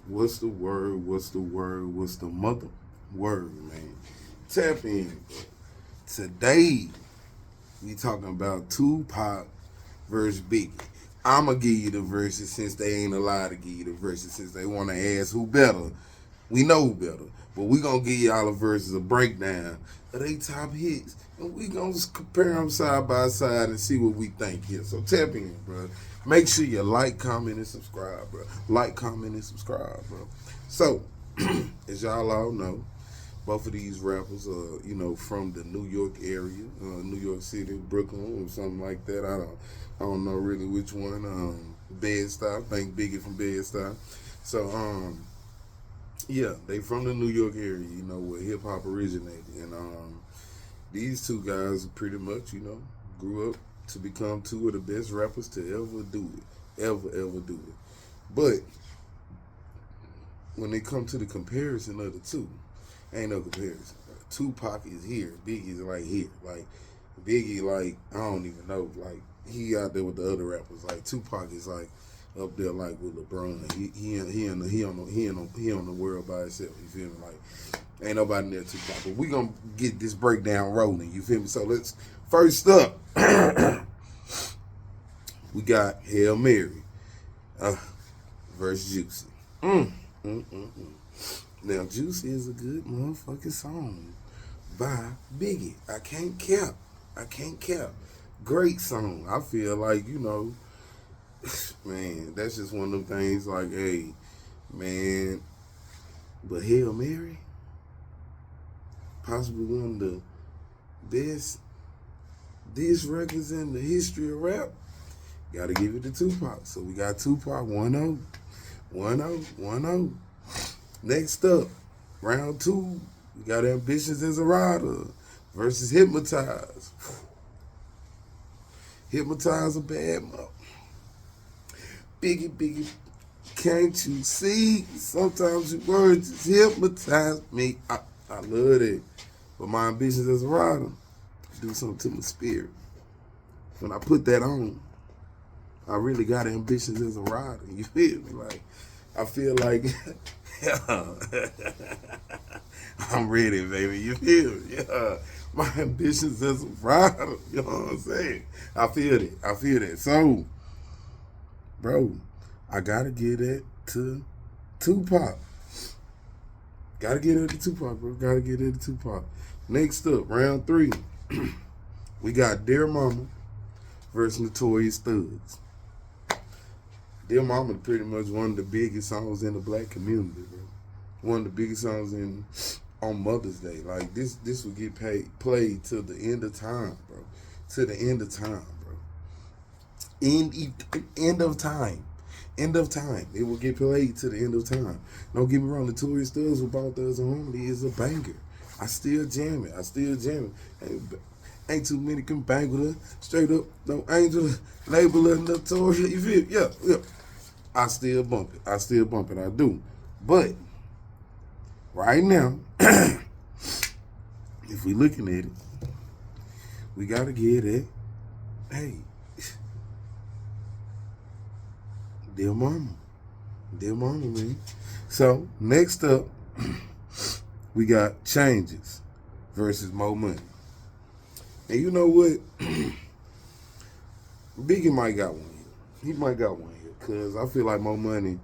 What's the word? What's the word? What's the mother word, man? Tap in. Today, we talking about Tupac versus Biggie. I'ma give you the verses since they ain't allowed to give you the verses since they want to ask who better. We know who better. But we gonna give y'all a versus, a breakdown of they top hits. And we gonna compare them side by side and see what we think here. So tap in, bro. Make sure you like, comment, and subscribe, bro. Like, comment, and subscribe, bro. So, as y'all all know, both of these rappers are, from the New York area, New York City, Brooklyn, or something like that. I don't know really which one. Bed-Stuy, I think Biggie from Bed-Stuy. So, yeah, they from the New York area, where hip hop originated, and these two guys pretty much, grew up to become two of the best rappers to ever do it, ever do it. But when they come to the comparison of the two, ain't no comparison. Tupac is here, Biggie's like here, like Biggie, like I don't even know, like he out there with the other rappers. Like Tupac is like up there like with LeBron. He on the world by himself. You feel me? Like ain't nobody near Tupac. But we gonna get this breakdown rolling. You feel me? So let's first up. We got Hail Mary versus Juicy. Now Juicy is a good motherfucking song by Biggie. I can't cap. Great song. I feel like, man, that's just one of them things like, hey, man, but Hail Mary, possibly one of the best diss records in the history of rap. Gotta give it to Tupac. So we got Tupac 1-0. 1-0. 1-0. Next up, round two, we got Ambitions as a Rider versus Hypnotize. Hypnotize a bad mother. Biggie, can't you see? Sometimes your words just hypnotize me. I love it. But my ambitions as a rider do something to my spirit. When I put that on, I really got ambitions as a rider. You feel me? Like, I feel like, I'm ready, baby. You feel me? Yeah. My ambitions as a rider. You know what I'm saying? I feel that. So, bro, I gotta give that to Tupac. Gotta give it to Tupac, bro. Gotta give it to Tupac. Next up, round three, we got Dear Mama versus Notorious Thugs. Dear Mama pretty much one of the biggest songs in the black community, bro. One of the biggest songs on Mother's Day. Like this would get played till the end of time, bro. To the end of time, bro. End of time. End of time. It will get played to the end of time. Don't get me wrong, Notorious Thugs with Ball Thugs and Harmony is a banger. I still jam it. Ain't too many can bang with her. Straight up, no angel, label her Notorious. You feel? Yeah. I still bump it. I do. But right now, if we looking at it, we gotta get it. Hey, Dear Mama, man. So next up, we got Changes versus Mo Money. And you know what? Biggie might got one here. He might got one here. Because I feel like Mo Money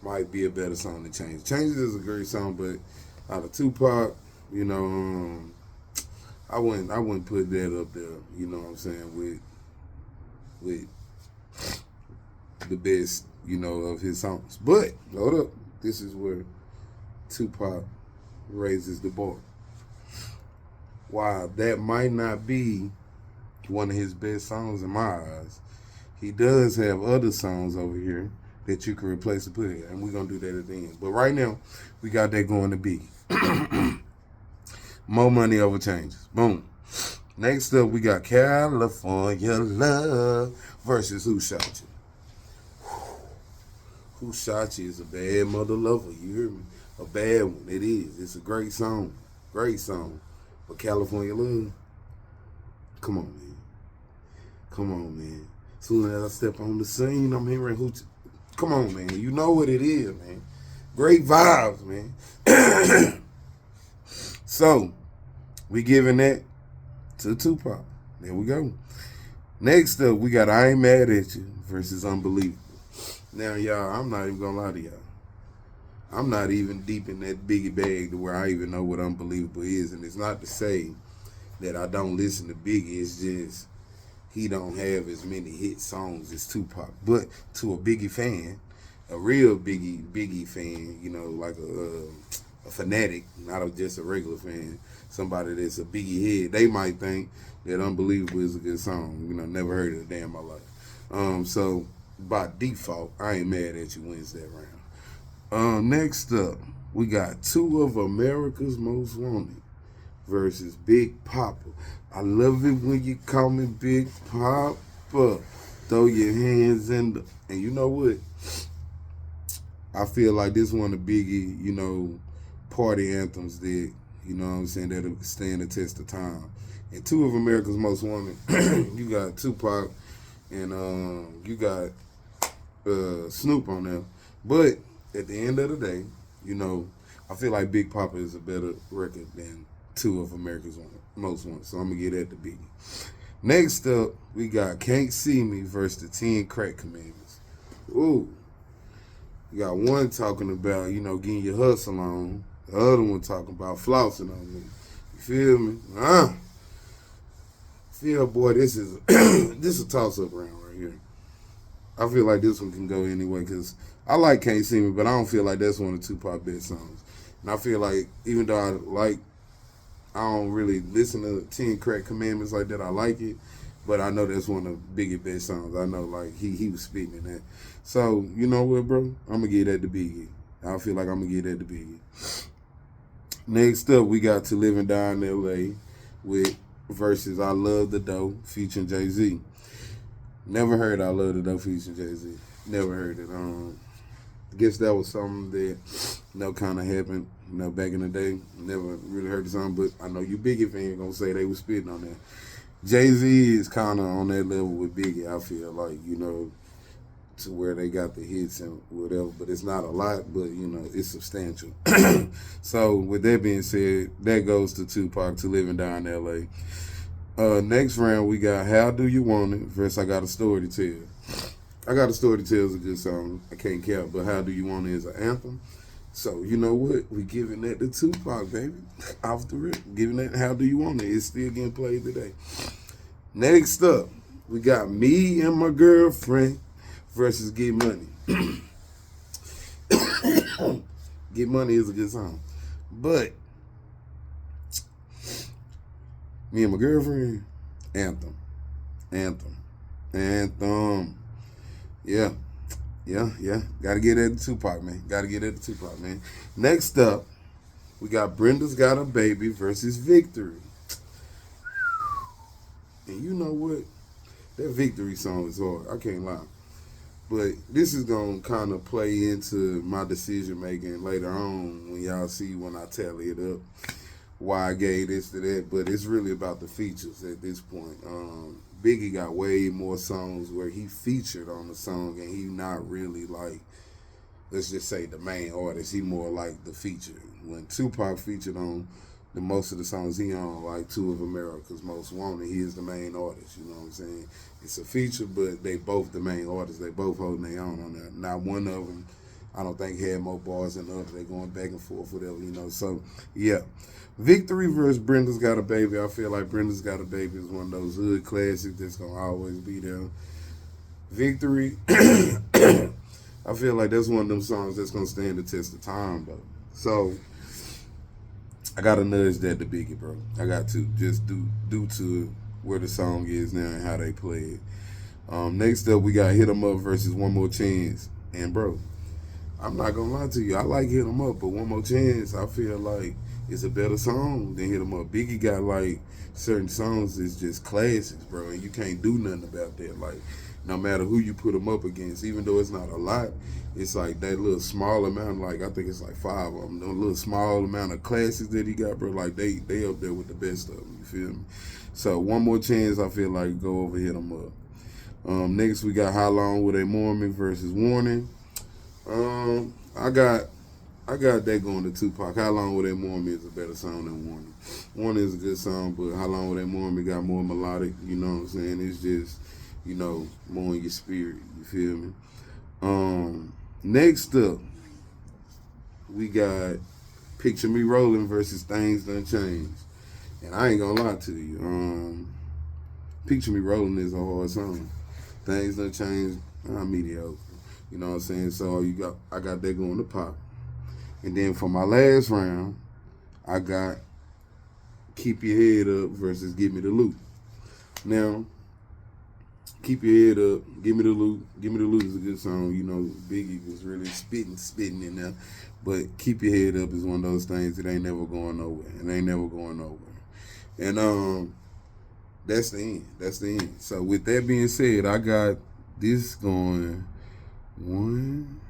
might be a better song than Changes. Changes is a great song, but out of Tupac, I wouldn't put that up there, you know what I'm saying, with the best, of his songs. But, hold up. This is where Tupac raises the bar. While that might not be one of his best songs in my eyes, he does have other songs over here that you can replace and put in, and we're going to do that at the end. But right now, we got that going to Biggie. More Money over Changes. Boom. Next up, we got California Love versus Who Shot You. Who Shot You is a bad mother lover. You hear me? A bad one. It is. It's a great song. Great song. But California Love, come on, man. As soon as I step on the scene, I'm hearing Come on, man. You know what it is, man. Great vibes, man. So, we giving that to Tupac. There we go. Next up, we got I Ain't Mad at You versus Unbelievable. Now, y'all, I'm not even gonna lie to y'all. I'm not even deep in that Biggie bag to where I even know what Unbelievable is. And it's not to say that I don't listen to Biggie. It's just he don't have as many hit songs as Tupac. But to a Biggie fan, a real Biggie fan, you know, like a fanatic, not just a regular fan, somebody that's a Biggie head, they might think that Unbelievable is a good song. You know, never heard it a day in my life. So by default, I Ain't Mad at You wins that round. Next up, we got two of America's Most Wanted versus Big Papa. I love it when you call me Big Papa. Throw your hands in the... And you know what? I feel like this one of Biggie, you know, party anthems that, you know what I'm saying, that'll stand the test of time. And two of America's Most Wanted, you got Tupac and you got Snoop on there. But at the end of the day, you know, I feel like Big Papa is a better record than two of America's Most Wanted. So I'm going to give that to Biggie. Next up, we got Can't See Me versus the 10 Crack Commandments. Ooh. You got one talking about, you know, getting your hustle on. The other one talking about flossing on me. You feel me? Feel, boy, this is this a toss-up round right here. I feel like this one can go anyway because I like Can't See Me, but I don't feel like that's one of Tupac's best songs. And I feel like even though I don't really listen to 10 Crack Commandments like that, I like it, but I know that's one of Biggie's best songs. I know, like, he was spitting in that. So, you know what, bro? I'm going to give that to Biggie. I feel like I'm going to give that to Biggie. Next up, we got To Live and Die in L.A. with versus I Love the Dough featuring Jay-Z. Never heard I Love the Dough featuring Jay-Z. Never heard it. I guess that was something that, you know, kind of happened, you know, back in the day. Never really heard the song, but I know you Biggie fans gonna say they was spitting on that. Jay-Z is kind of on that level with Biggie, I feel like, you know, to where they got the hits and whatever, but it's not a lot, but, you know, it's substantial. So, with that being said, that goes to Tupac, To Live and Die in L.A. Next round, we got How Do You Want It versus I Got a Story to Tell. I Got a Story to Tell is a good song. I can't count, but How Do You Want It is an anthem. So, you know what? We giving that to Tupac, baby. Off the rip. Giving that How Do You Want It. It's still getting played today. Next up, we got Me and My Girlfriend versus Get Money. Get Money is a good song. But Me and My Girlfriend, anthem. Yeah. Gotta get that to Tupac, man. Next up, we got Brenda's Got a Baby versus Victory. And you know what? That Victory song is hard. I can't lie. But this is going to kind of play into my decision making later on when y'all see when I tally it up why I gave this to that. But it's really about the features at this point. Biggie got way more songs where he featured on the song and he not really like, let's just say the main artist. He more like the feature. When Tupac featured on the most of the songs he on, like two of America's Most Wanted, he is the main artist, you know what I'm saying? It's a feature, but they both the main artists. They both holding their own on there. Not one of them, I don't think, had more bars than the other. They going back and forth, whatever, you know. So, yeah. Victory versus Brenda's Got a Baby. I feel like Brenda's Got a Baby is one of those hood classics that's going to always be there. Victory, I feel like that's one of them songs that's going to stand the test of time, though. So, I got to nudge that to Biggie, bro. I got to, just due to where the song is now and how they play it. Next up, we got Hit 'Em Up versus One More Chance. And, bro, I'm not going to lie to you. I like Hit 'Em Up, but One More Chance, I feel like it's a better song than Hit 'Em Up. Biggie got, like, certain songs that's just classics, bro, and you can't do nothing about that. Like, no matter who you put them up against, even though it's not a lot, it's like that little small amount, like I think it's like 5 of them, the little small amount of classics that he got, bro, like they up there with the best of them, you feel me? So One More Chance, I feel like go over Hit 'Em Up. Next we got How Long Will They Mourn Me versus Warning. I got that going to Tupac. How Long Will They Mourn Me is a better song than Warning. Warning is a good song, but How Long Will They Mourn Me got more melodic. You know what I'm saying? It's just, more in your spirit. You feel me? Next up, we got Picture Me Rolling versus Things Done Changed. And I ain't gonna lie to you. Picture Me Rolling is a hard song. Things Done Changed, mediocre. You know what I'm saying? So I got that going to Pop. And then for my last round, I got Keep Your Head Up versus Give Me the Loot. Now, Keep Your Head Up, Give Me the Loot. Give Me the Loot is a good song. Biggie was really spitting in there. But Keep Your Head Up is one of those things that ain't never going nowhere. It ain't never going nowhere. And that's the end. That's the end. So with that being said, I got this going 1.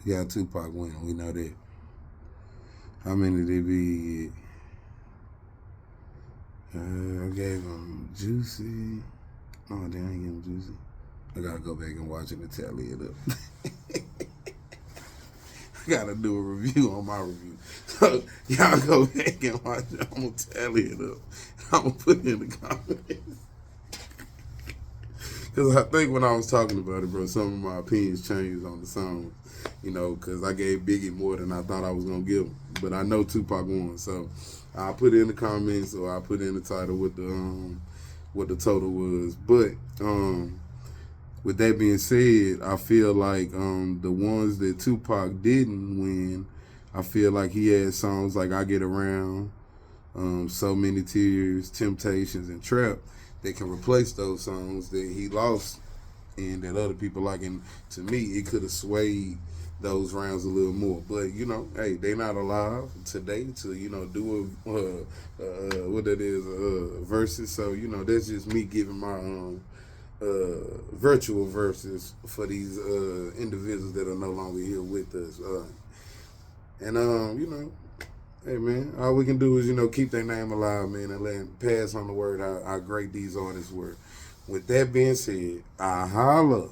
Yeah, Tupac win. We know that. How many did we? I gave him Juicy. Oh, they ain't give him Juicy. I gotta go back and watch it and tally it up. I gotta do a review on my review. So y'all go back and watch it. I'm gonna tally it up. I'm gonna put it in the comments. Because I think when I was talking about it, bro, some of my opinions changed on the song. Because I gave Biggie more than I thought I was going to give him. But I know Tupac won. So I'll put it in the comments or I'll put it in the title what the total was. But with that being said, I feel like the ones that Tupac didn't win, I feel like he had songs like I Get Around, So Many Tears, Temptations, and Trap that can replace those songs that he lost and that other people like. And to me, it could have swayed those rounds a little more. But, hey, they not alive today to, do what that is, verses. So, that's just me giving my virtual verses for these individuals that are no longer here with us. Hey, man, all we can do is, keep their name alive, man, and pass on the word how great these artists were. With that being said, I holla.